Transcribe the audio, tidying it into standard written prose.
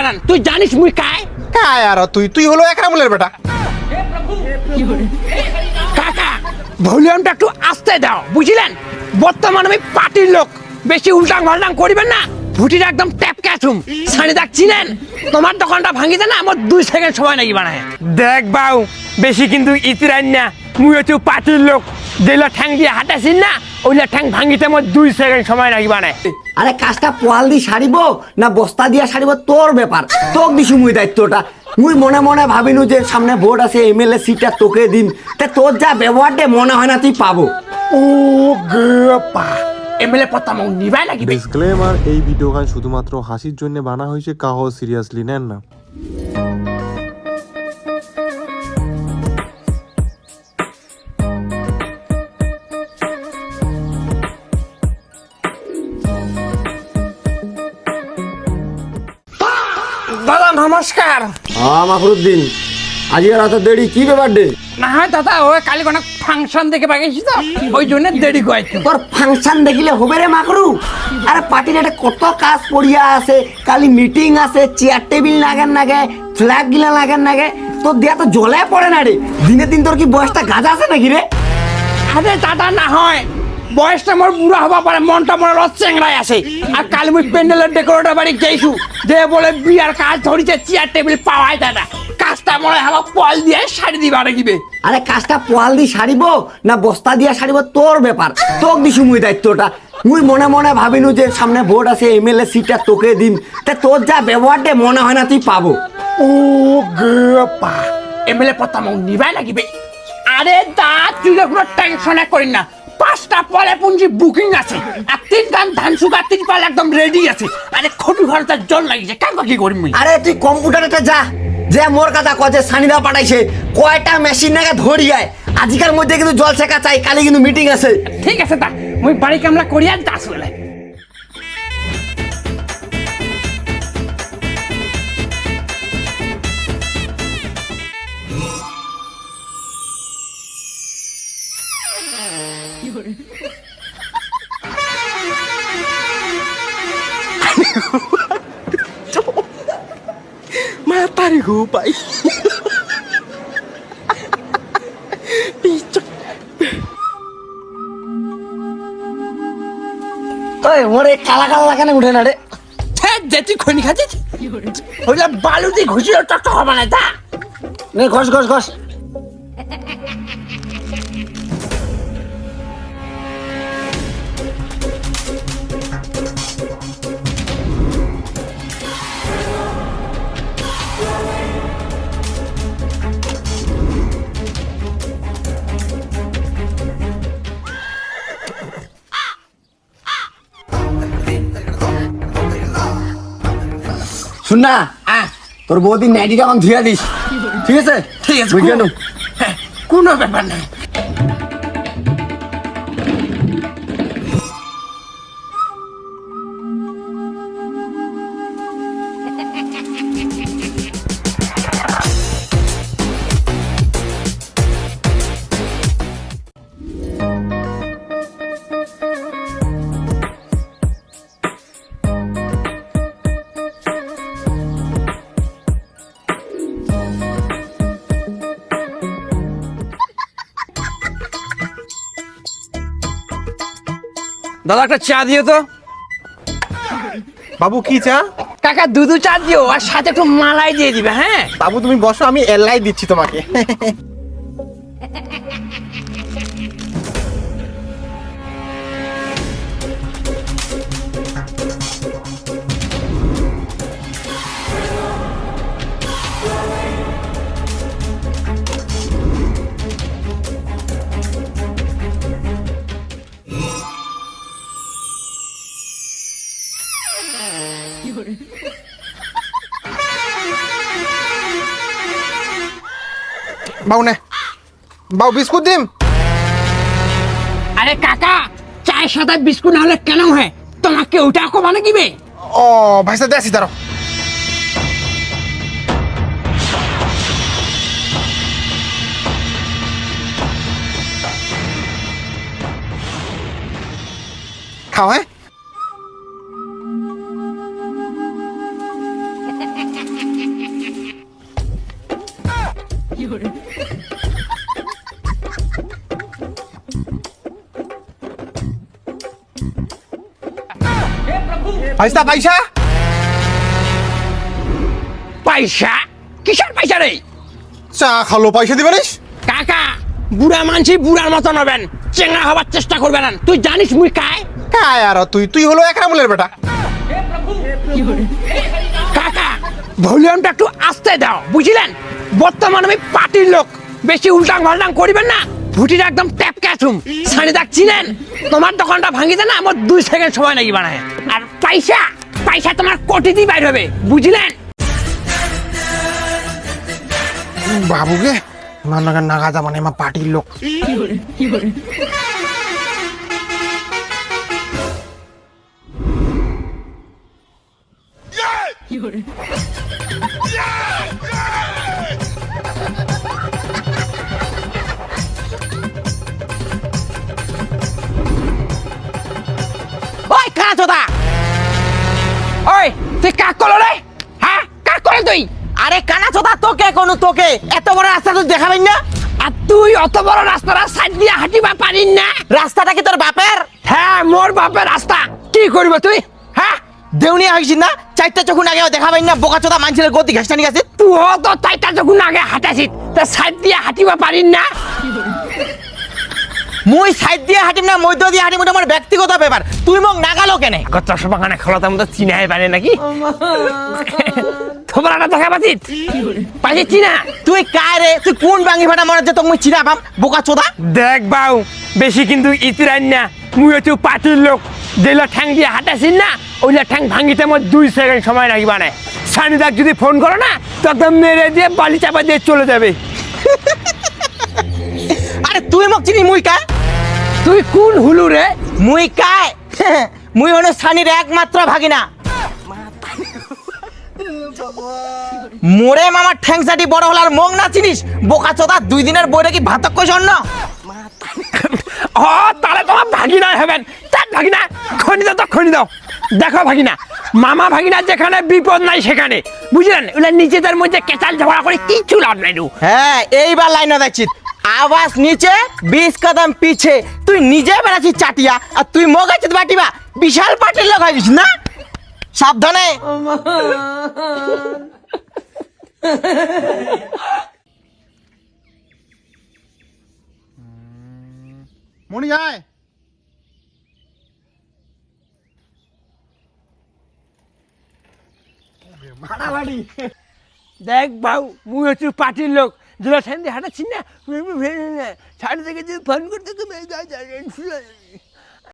বানান তুই জানিস মুই কায় কায় আর তুই হলো একরামুলের বেটা। কাকা ভলিউমটা একটু আস্তে দাও বুঝলেন, বর্তমানে আমি পার্টির লোক, বেশি উল্টাং পাল্টাং করিবেন না, ভুটিটা একদম ট্যাপ ক্যাচুম সানি দাগ চিনেন, তোমার দোকানটা ভাঙি দেন আমার 2 সেকেন্ড সময় নাকি বানায়। দেখ বাউ বেশি কিন্তু ইতিরান না, মুই হচ্ছে পার্টির লোক, যেগুলো ঠ্যাং দিয়ে হাঁটাছিস না ওইগুলো ঠ্যাং ভাঙিতে আমার 2 সেকেন্ড সময় নাকি বানায়। আরে কাজটা পোয়াল দিয়ে সারিব না বস্তা দিয়া সারিব তোর ব্যাপার, তোক দিছু মুই দায়িত্বটা। মুই মনে মনে ভাবিনু যে সামনে ভোট আছে, এমএলএ সিটটা তোকে দিন, তা তোর যা ব্যবহারটা মনে হয় না তুই পাবো। ও গপা এমএলএ পত্তা মৌ নিবাই লাগিবে। ডিসক্লেমার, এই ভিডিওখান শুধুমাত্র হাসির জন্য বানা হয়েছে, কাহো সিরিয়াসলি নেন না। দাদা নমস্কার। মাফরুদ্দিন, আজকে রাতে দেরি কি ব্যাপার ডে? না হয় দাদা ওই কালি কোনো ফাংশন দেখে বাগেছি তো ওই জন্য দেরি করেছি। তোর ফাংশন দেখিলে হবে রে মাকরু? আরে পার্টির একটা কত কাজ পড়িয়া আছে, কালি মিটিং আছে, চেয়ার টেবিল লাগান নাগে, ফ্ল্যাগ গিলা লাগান নাগে, তোর দেয়া তো জলে পড়ে না রে। দিনে দিন তোর কি বয়সটা গাজা আছে নাকি রে? আরে দাদা না হয় বয়সটা মোর বুড়া হবা পারে, মনটা মোর চেংড়ায় আছে। আর কাল মুই প্যান্ডেলের ডেকোরেটর বাড়ি গেইছু, যে বলে বিয়ার কাজ ধরিছে, চেয়ার টেবিল পাওয়াই দাদা, কাজটা মনে আমার পল দিয়ে শাড়ি দিবা রাখিবে। আরে কাজটা পোয়াল দিয়ে সারিব না বস্তা দিয়া সারিব তোর ব্যাপার, তোক দিছু মুই দায়িত্বটা। মুই মনে মনে ভাবিনু যে সামনে ভোট আছে, এমএলএ সিটটা তোকে দিন, তা তোর যা ব্যবহারটা মনে হয় না তুই পাবো। ও গপা এমএলএ পত্তা মৌ নিবাই লাগিবে। আরে দা তুই কোনো টেনশন করিস না, 5টা পলে পুঞ্জি বুকিং আছে, আর 3 গান ধান সুগার 3 পাল একদম রেডি আছে। আরে খটু ঘরটার জল লাগিছে, কাকা কি করিম মুই? আরে তুই কম্পিউটারেতে যা, যে মোর কথা কছে সানিদা পাঠাইছে, কয়টা মেশিন নাকি ধরিয়ায়, আজকের মধ্যে কিন্তু জল ছেঁকা চাই, কালি কিন্তু মিটিং আছে। ঠিক আছে দা, মুই বাড়ি কামলা করিয়া দাস বলে। Matahari ko pa eh. ওই মোরে কালা কালা লাগানে উঠে না রে। যেটি খনি খাচ্ছিস ওইটা বালু দিয়ে ঘুষিয়ে টক হবে না দা। নে ঘষ ঘষ ঘষ। শুন না, তোর বৌদি নাইটিটা এখন ধুইয়া দিস, ঠিক আছে? ঠিক আছে বুঝে নু। কোনো ব্যাপার নাই। দাদা একটা চা দিও তো। বাবু কি চা? কাকা দুধু চা দিও, আর সাথে একটু মালাই দিয়ে দিবে। হ্যাঁ বাবু তুমি বসো, আমি এলাই দিচ্ছি তোমাকে। বাবু নে, বাবু বিস্কুট দিম। আরে কাকা চায়ের সাথে বিস্কুট না হলে কেন হয়, তোমাকে ওটা মানে কিবে? ও ভাইসা দেখছি তারো। খাও হ্যাঁ। ভাইস্তা পয়সা পয়সা কিসের পয়সা রে? চা খালো পয়সা দিবেনিস? কাকা বুড়া মানছি বুড়ার মতন হবেন, চেঙ্গা হবার চেষ্টা করবেন না। তুই জানিস মুই কায়? কায় আর তুই হলো একরামুলের বেটা। কাকা ভলিউমটা একটু আস্তে দাও, বুঝলেন? বর্তমানে আমি পার্টির লোক, বেশি উল্টাং পাল্টাং করিবেন না। ভুটিটা একদম ট্যাপ ক্যাচুম সানি দাগ চিনেন? তোমার দোকানটা ভাঙিতে না আমার 2 সেকেন্ড সময় লাগি বানায়। আর পয়সা পয়সা তোমার কোটিতেই বাইর হবে, বুঝলেন? বাবুকে নানাগার নাগাজা মানে আমার পার্টির লোক। ওই কানা চোদা, ওই তুই কাক করলো রে? হ্যাঁ কাক করে তুই? আরে কানা চোদা, তোকে কোনো তোকে এত বড় রাস্তা তুই দেখাবেন না? আর তুই অত বড় রাস্তাটা সাইড দিয়ে হাঁটিবা পারিস না? রাস্তাটা কি তোর বাপের? হ্যাঁ মোর বাপের রাস্তা, কি করবো তুই? হ্যাঁ দেউনিয়া হয়েছিস না? 4টা চোখ আগে দেখাবেন না? বোকা চোদা মানুষের গতি ঘাসটানি গেছে। তুই তো 4টা যখন আগে হাঁটাছিস, তা সাইড দিয়ে হাঁটিবা পারিস না? মুই সাইড দিয়ে হাঁটিম না মধ্য দিয়ে হাঁটিম, ওটা আমার ব্যক্তিগত ব্যাপার। তুই মোক নাগালো কেনে? চশমা বাগানে খেলাতার মতো চিনাই পারে নাকি? তোমার একটা দেখা পাচ্ছিস পাইছি না? তুই কায় রে? তুই কোন বাঙি ফাটা মনে হচ্ছে তোকে মুই চিনা পাম? বোকা চোদা। দেখ বাউ, বেশি কিন্তু ইতিরাই না। মুই হচ্ছে পার্টির লোক, যেগুলো ঠ্যাং দিয়ে হাঁটাছিস না, ওইগুলো ঠ্যাং ভাঙিতে আমার 2 সেকেন্ড সময় লাগবে না। সানিদাক যদি ফোন করো না, তখন মেরে দিয়ে বালি চাপা দিয়ে চলে যাবে। আরে তুই মোক চিনি? মুই কায়? তুই কোন হুলু রে? মুই কায়? মুই হলো সানির একমাত্র ভাগিনা। মোরে মামার ঠ্যাংসাটি বড় হল আর মগ না চিনিস? বোকা চোদা, 2 দিনের বইটা কি ভাতক কইছ না? ও তাহলে তোমার ভাগিনা হবেন। তার ভাগিনা খনি দাও তো খনি দাও। দেখো ভাগিনা, মামা ভাগিনা যেখানে বিপদ নাই সেখানে, বুঝলেন? ওগুলা নিজেদের মধ্যে কেচাল ঝগড়া করে কিচ্ছু লাভ নাই। হ্যাঁ, এইবার লাইন দেখছি। আওয়াজ নিচে 20 কদম পিছে। তুই নিজে বেড়াচ্ছিস চাটিয়া, আর তুই মগ আছিস বাটিবা। বিশাল পার্টির লোক হয়েছিস না? সাবধানে। মনি আয়। দেখ বাউ, মুই হচ্ছে পার্টির লোক, যেটা ঠ্যাং দিয়ে হাঁটাচ্ছি না, ছাড় থেকে যদি ফোন করতে তুমি